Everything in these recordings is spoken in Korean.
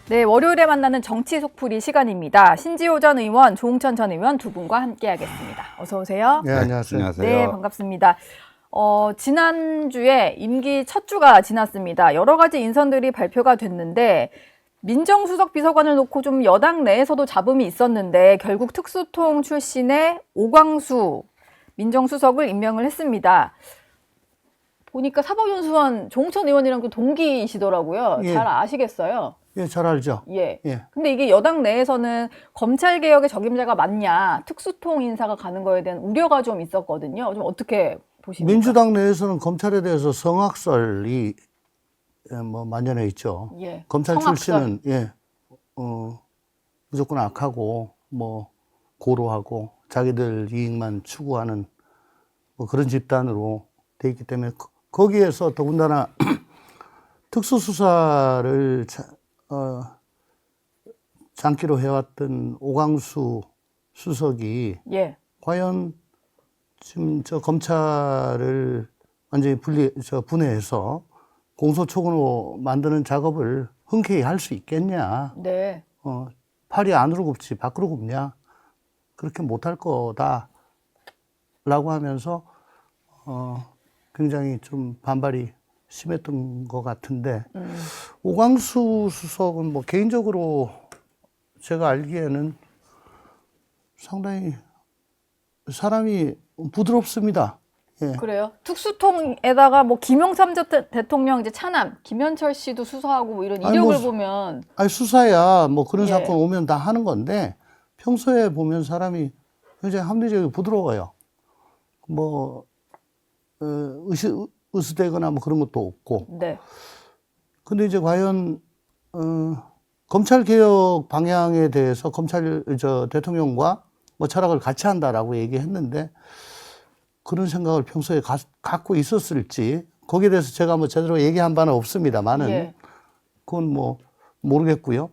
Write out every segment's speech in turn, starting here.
네, 월요일에 만나는 정치 속풀이 시간입니다. 신지호 전 의원, 조홍천 전 의원 두 분과 함께하겠습니다. 어서 오세요. 네, 안녕하세요. 네, 반갑습니다. 지난주에 임기 첫 주가 지났습니다. 여러 가지 인선들이 발표가 됐는데 민정수석 비서관을 놓고 좀 여당 내에서도 잡음이 있었는데 결국 특수통 출신의 오광수 민정수석을 임명을 했습니다. 보니까 사법연수원 조홍천 의원이랑 또 동기이시더라고요. 예. 잘 아시겠어요? 예, 잘 알죠. 예. 예. 근데 이게 여당 내에서는 검찰개혁의 적임자가 맞냐, 특수통 인사가 가는 거에 대한 우려가 좀 있었거든요. 좀 어떻게 보십니까? 민주당 내에서는 검찰에 대해서 성악설이 만연해 있죠. 예. 검찰 성악설. 출신은 무조건 악하고 고루하고 자기들 이익만 추구하는 그런 집단으로 돼 있기 때문에 거기에서 더군다나 특수수사를 장기로 해왔던 오광수 수석이 예. 과연 지금 검찰을 완전히 분해해서 공소초근으로 만드는 작업을 흔쾌히 할 수 있겠냐? 네. 팔이 안으로 굽지 밖으로 굽냐? 그렇게 못할 거다라고 하면서 굉장히 좀 반발이 심했던 것 같은데 오광수 수석은 개인적으로 제가 알기에는 상당히 사람이 부드럽습니다. 예. 그래요? 특수통에다가 김영삼 대통령 이제 차남, 김현철 씨도 수사하고 이런 이력을 보면. 수사야 그런 예. 사건 오면 다 하는 건데 평소에 보면 사람이 굉장히 합리적이고 부드러워요. 으스대거나 그런 것도 없고. 네. 근데 이제 과연, 검찰 개혁 방향에 대해서 대통령과 철학을 같이 한다라고 얘기했는데 그런 생각을 평소에 갖고 있었을지 거기에 대해서 제가 제대로 얘기한 바는 없습니다만은 예. 그건 모르겠고요.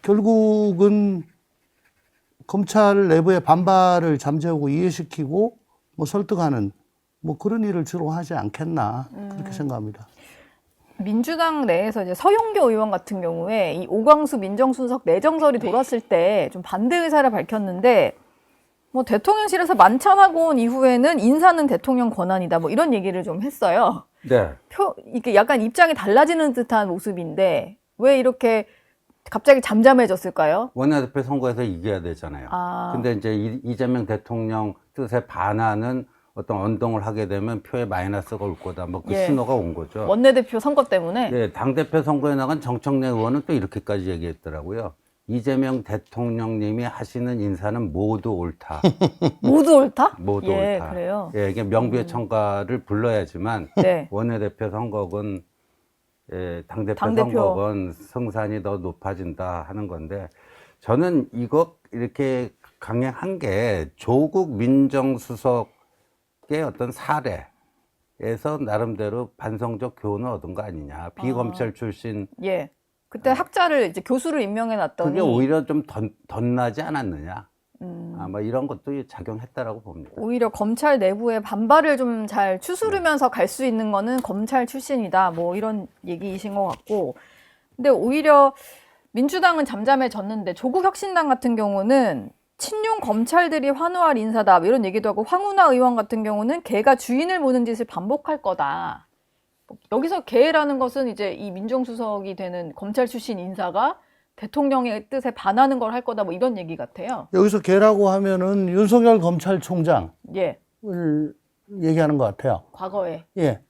결국은 검찰 내부의 반발을 잠재우고 이해시키고 설득하는 그런 일을 주로 하지 않겠나 그렇게 생각합니다. 민주당 내에서 이제 서용교 의원 같은 경우에 이 오광수 민정수석 내정설이 돌았을 때 좀 반대 의사를 밝혔는데 대통령실에서 만찬하고 온 이후에는 인사는 대통령 권한이다 이런 얘기를 좀 했어요. 네. 이게 약간 입장이 달라지는 듯한 모습인데 왜 이렇게 갑자기 잠잠해졌을까요? 원내대표 선거에서 이겨야 되잖아요. 근데 이제 이재명 대통령 뜻에 반하는 어떤 언동을 하게 되면 표에 마이너스가 올 거다. 그 예. 신호가 온 거죠. 원내대표 선거 때문에. 네, 당대표 선거에 나간 정청래 의원은 또 이렇게까지 얘기했더라고요. 이재명 대통령님이 하시는 인사는 모두 옳다. 모두 옳다? 모두 예, 옳다. 그래요. 예, 이게 명부의 청가를 불러야지만 네. 원내대표 선거건 당대표 당대표. 선거건 승산이 더 높아진다 하는 건데 저는 이거 이렇게 강행한 게 조국 민정수석의 어떤 사례에서 나름대로 반성적 교훈을 얻은 거 아니냐. 비검찰 출신. 예. 그때 학자를 이제 교수를 임명해 놨더니 그게 오히려 좀 덧나지 않았느냐. 이런 것도 작용했다라고 봅니다. 오히려 검찰 내부의 반발을 좀 잘 추스르면서 갈 수 있는 거는 검찰 출신이다. 이런 얘기이신 것 같고. 근데 오히려 민주당은 잠잠해졌는데 조국 혁신당 같은 경우는 친윤 검찰들이 환호할 인사다. 이런 얘기도 하고 황운하 의원 같은 경우는 개가 주인을 보는 짓을 반복할 거다. 여기서 개라는 것은 이제 이 민정수석이 되는 검찰 출신 인사가 대통령의 뜻에 반하는 걸 할 거다. 이런 얘기 같아요. 여기서 개라고 하면은 윤석열 검찰총장을 예. 얘기하는 것 같아요. 과거에. 예.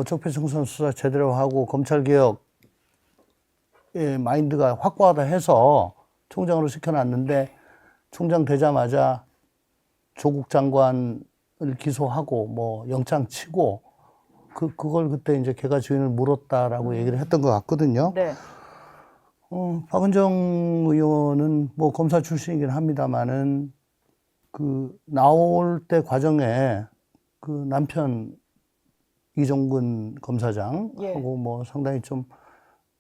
적폐청산 수사 제대로 하고 검찰개혁의 마인드가 확고하다 해서 총장으로 시켜놨는데 총장 되자마자 조국 장관을 기소하고 영장 치고 그걸 그때 이제 개가 주인을 물었다라고 얘기를 했던 것 같거든요. 네. 박은정 의원은 검사 출신이긴 합니다만은 나올 때 과정에 남편 이종근 검사장하고 예. 상당히 좀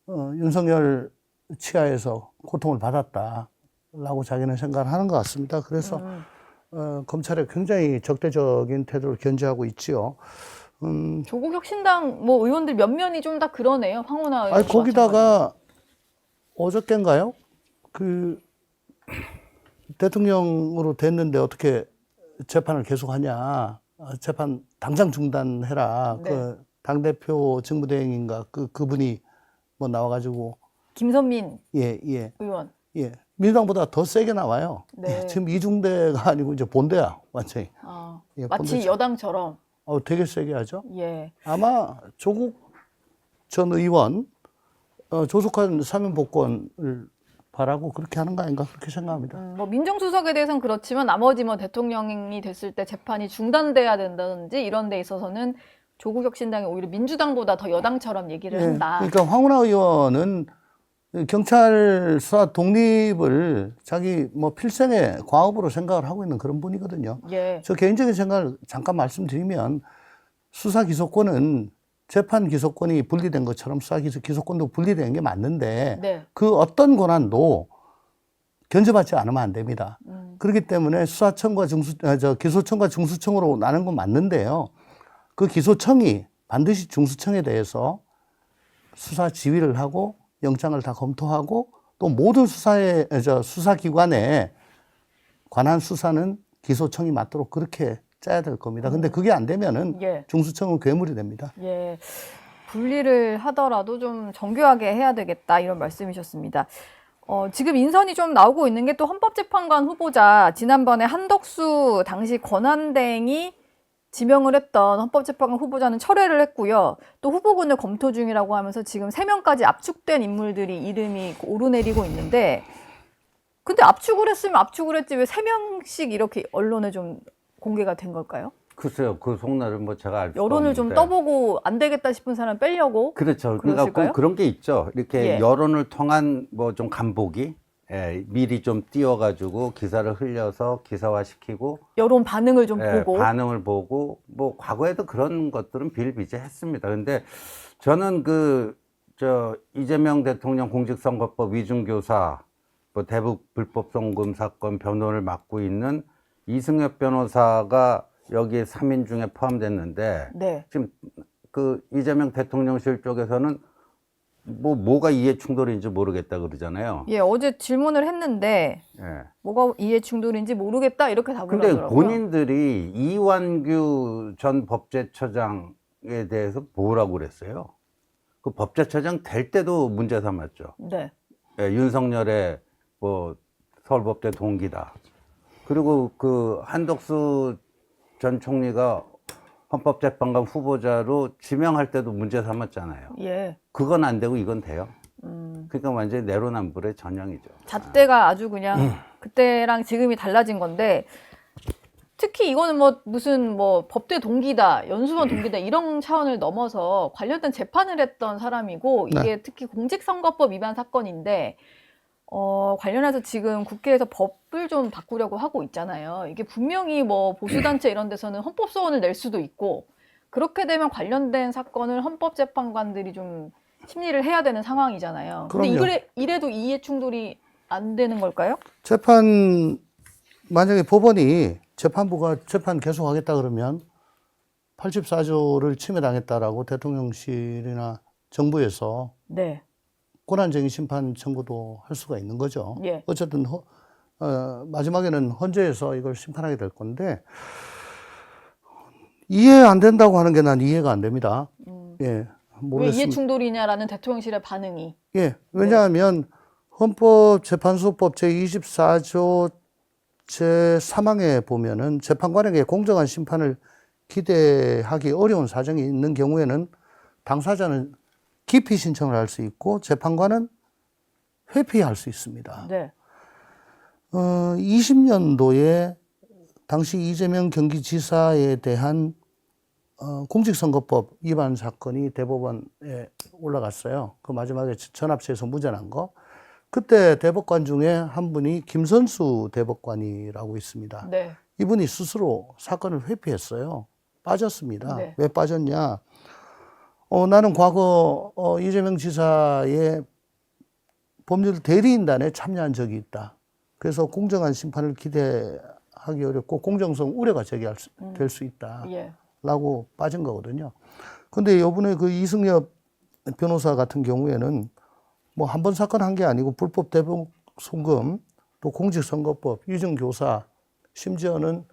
윤석열 치하에서 고통을 받았다라고 자기는 생각을 하는 것 같습니다. 그래서 검찰에 굉장히 적대적인 태도를 견지하고 있지요. 조국 혁신당 뭐 의원들 몇 면이 좀 다 그러네요. 황운하 의원. 아니, 거기다가 어저께인가요? 그 대통령으로 됐는데 어떻게 재판을 계속하냐? 재판 당장 중단해라. 네. 그 당대표 직무대행인가 그분이 뭐 나와가지고 김선민 예. 의원. 예. 민주당보다 더 세게 나와요. 네. 지금 이중대가 아니고 이제 본대야, 완전히. 예, 마치 본대죠. 여당처럼. 되게 세게 하죠. 예. 아마 조국 전 의원 조속한 사면 복권을 바라고 그렇게 하는 거 아닌가 그렇게 생각합니다. 뭐 민정수석에 대해서는 그렇지만 나머지 뭐 대통령이 됐을 때 재판이 중단돼야 된다든지 이런 데 있어서는 조국 혁신당이 오히려 민주당보다 더 여당처럼 얘기를 예, 한다. 그러니까 황운하 의원은 경찰 수사 독립을 자기 뭐 필생의 과업으로 생각을 하고 있는 그런 분이거든요. 예. 저 개인적인 생각을 잠깐 말씀드리면 수사 기소권은 재판 기소권이 분리된 것처럼 수사 기소권도 분리된 게 맞는데 네. 그 어떤 권한도 견제받지 않으면 안 됩니다. 그렇기 때문에 수사청과 기소청과 중수청으로 나눈 건 맞는데요. 그 기소청이 반드시 중수청에 대해서 수사 지휘를 하고 영장을 다 검토하고 또 모든 수사기관에 관한 수사는 기소청이 맡도록 그렇게 짜야 될 겁니다. 근데 그게 안 되면은 예. 중수청은 괴물이 됩니다. 예. 분리를 하더라도 좀 정교하게 해야 되겠다 이런 말씀이셨습니다. 지금 인선이 좀 나오고 있는 게 또 헌법재판관 후보자 지난번에 한덕수 당시 권한대행이 지명을 했던 헌법재판관 후보자는 철회를 했고요. 또 후보군을 검토 중이라고 하면서 지금 3명까지 압축된 인물들이 이름이 오르내리고 있는데 근데 압축을 했으면 압축을 했지 왜 3명씩 이렇게 언론에 좀 공개가 된 걸까요? 글쎄요, 그 속내를 뭐 제가 알 수 없는데. 여론을 좀 떠보고 안 되겠다 싶은 사람 빼려고 그렇죠. 그러실까요? 그러니까 그런 게 있죠. 이렇게 예. 여론을 통한 뭐 좀 간보기, 미리 좀 띄워가지고 기사를 흘려서 기사화시키고 여론 반응을 좀 보고 반응을 보고 뭐 과거에도 그런 것들은 비일비재했습니다. 근데 저는 이재명 대통령 공직선거법 위중교사, 뭐 대북 불법 송금 사건 변호를 맡고 있는 이승엽 변호사가 여기에 3인 중에 포함됐는데 네. 지금 그 이재명 대통령실 쪽에서는 뭐가 이해 충돌인지 모르겠다 그러잖아요. 예, 어제 질문을 했는데 예. 뭐가 이해 충돌인지 모르겠다 이렇게 답을 근데 하더라고요. 본인들이 이완규 전 법제처장에 대해서 뭐라고 그랬어요? 그 법제처장 될 때도 문제 삼았죠. 네. 예, 윤석열의 뭐 서울법대 동기다. 그리고 그 한덕수 전 총리가 헌법재판관 후보자로 지명할 때도 문제 삼았잖아요. 예. 그건 안 되고 이건 돼요. 그러니까 완전히 내로남불의 전형이죠. 잣대가 아주 그냥 그때랑 지금이 달라진 건데 특히 이거는 뭐 무슨 뭐 법대 동기다, 연수원 동기다 이런 차원을 넘어서 관련된 재판을 했던 사람이고 이게 특히 공직선거법 위반 사건인데 관련해서 지금 국회에서 법을 좀 바꾸려고 하고 있잖아요. 이게 분명히 뭐 보수단체 이런 데서는 헌법소원을 낼 수도 있고 그렇게 되면 관련된 사건을 헌법재판관들이 좀 심리를 해야 되는 상황이잖아요. 근데 이래도 이해 충돌이 안 되는 걸까요? 만약에 법원이 재판부가 재판 계속하겠다 그러면 84조를 침해당했다라고 대통령실이나 정부에서 네. 권한쟁의 심판 청구도 할 수가 있는 거죠. 예. 어쨌든 마지막에는 헌재에서 이걸 심판하게 될 건데 이해 안 된다고 하는 게 난 이해가 안 됩니다. 예, 왜 모르겠습니다. 이해 충돌이냐라는 대통령실의 반응이. 예, 왜냐하면 헌법재판소법 제24조 제3항에 보면은 재판관에게 공정한 심판을 기대하기 어려운 사정이 있는 경우에는 당사자는 기피 신청을 할 수 있고 재판관은 회피할 수 있습니다. 네. 20년도에 당시 이재명 경기지사에 대한 공직선거법 위반 사건이 대법원에 올라갔어요. 그 마지막에 전합체에서 무죄난 거. 그때 대법관 중에 한 분이 김선수 대법관이라고 있습니다. 네. 이분이 스스로 사건을 회피했어요. 빠졌습니다. 네. 왜 빠졌냐? 나는 과거 이재명 지사의 법률 대리인단에 참여한 적이 있다. 그래서 공정한 심판을 기대하기 어렵고 공정성 우려가 제기될 수 있다. 예. 라고 빠진 거거든요. 근데 요번에 그 이승엽 변호사 같은 경우에는 뭐 한 번 사건 한 게 아니고 불법 대북 송금, 또 공직선거법, 위증교사, 심지어는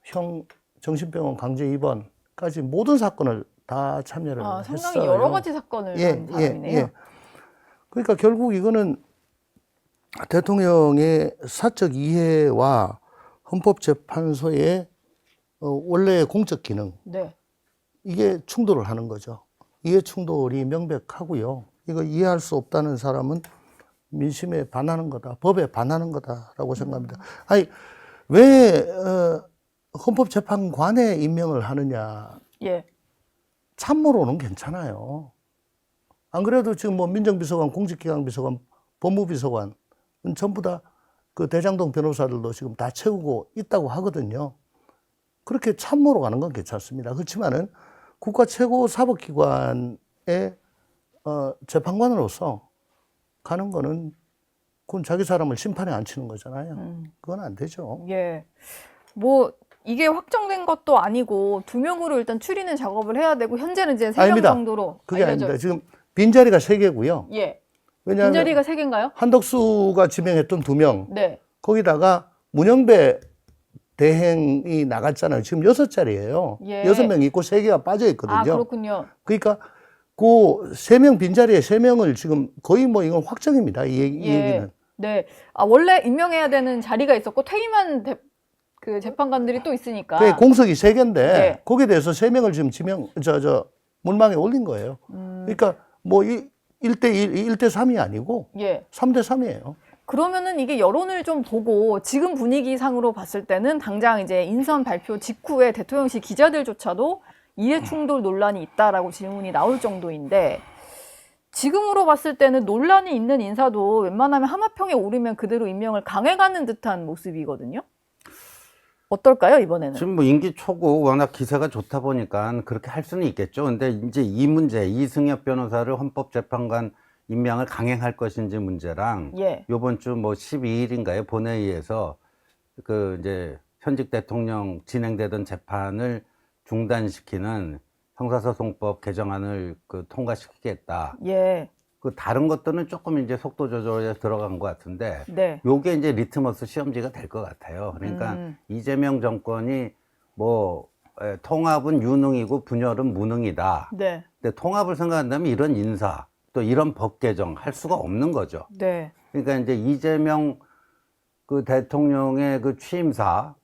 형 정신병원 강제 입원까지 모든 사건을 다 참여를 상당히 했어요. 여러 가지 사건을 한 사람이네요. 그러니까 결국 이거는 대통령의 사적 이해와 헌법재판소의 원래의 공적 기능, 네. 이게 충돌을 하는 거죠. 이해 충돌이 명백하고요. 이거 이해할 수 없다는 사람은 민심에 반하는 거다, 법에 반하는 거다라고 생각합니다. 아니, 왜 헌법재판관에 임명을 하느냐? 예. 참모로는 괜찮아요. 안 그래도 지금 뭐 민정비서관, 공직기강비서관, 법무비서관 전부 다 그 대장동 변호사들도 지금 다 채우고 있다고 하거든요. 그렇게 참모로 가는 건 괜찮습니다. 그렇지만은 국가 최고 사법기관의 재판관으로서 가는 거는 그건 자기 사람을 심판에 앉히는 거잖아요. 그건 안 되죠. 예. 뭐 이게 확정된 것도 아니고 2명으로 일단 추리는 작업을 해야 되고 현재는 이제 3명 아닙니다. 정도로 그게 알려져 아닙니다. 지금 빈자리가 3개고요. 예. 왜냐하면 빈자리가 3개인가요? 한덕수가 지명했던 2명, 네. 거기다가 문영배 대행이 나갔잖아요. 지금 6자리예요. 예. 6명 있고 3개가 빠져 있거든요. 아, 그렇군요. 그러니까 그 3명 빈자리에 3명을 지금 거의 뭐 이건 확정입니다. 이 얘기는. 네. 아, 원래 임명해야 되는 자리가 있었고 퇴임한 그 재판관들이 또 있으니까. 그게 공석이 3개인데 네. 거기에 대해서 3명을 지금 문망에 올린 거예요. 그러니까 뭐 1대1, 1대3이 아니고 예. 3대3이에요. 그러면은 이게 여론을 좀 보고 지금 분위기상으로 봤을 때는 당장 이제 인선 발표 직후에 대통령실 기자들조차도 이해 충돌 논란이 있다라고 질문이 나올 정도인데 지금으로 봤을 때는 논란이 있는 인사도 웬만하면 하마평에 오르면 그대로 임명을 강행하는 듯한 모습이거든요. 어떨까요, 이번에는? 지금 뭐 임기 초고 워낙 기세가 좋다 보니까 그렇게 할 수는 있겠죠. 근데 이제 이 문제, 이승엽 변호사를 헌법재판관 임명을 강행할 것인지 문제랑 예. 요번 주 뭐 12일인가요? 본회의에서 그 이제 현직 대통령 진행되던 재판을 중단시키는 형사소송법 개정안을 그 통과시키겠다. 예. 그 다른 것들은 조금 이제 속도 조절에 들어간 것 같은데 네. 요게 이제 리트머스 시험지가 될 것 같아요. 그러니까 이재명 정권이 뭐 통합은 유능이고 분열은 무능이다. 네. 근데 통합을 생각한다면 이런 인사 또 이런 법 개정 할 수가 없는 거죠. 네. 그러니까 이제 이재명 그 대통령의 그 취임사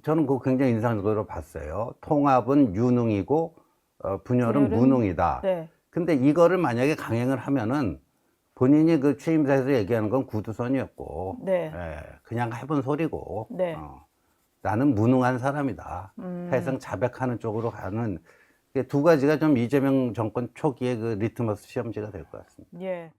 저는 그거 굉장히 인상적으로 봤어요. 통합은 유능이고 분열은 무능이다. 네. 근데 이거를 만약에 강행을 하면은 본인이 그 취임사에서 얘기하는 건 구두선이었고, 네. 그냥 해본 소리고, 네. 나는 무능한 사람이다. 사실상 자백하는 쪽으로 가는 두 가지가 좀 이재명 정권 초기에 그 리트머스 시험지가 될 것 같습니다. 예.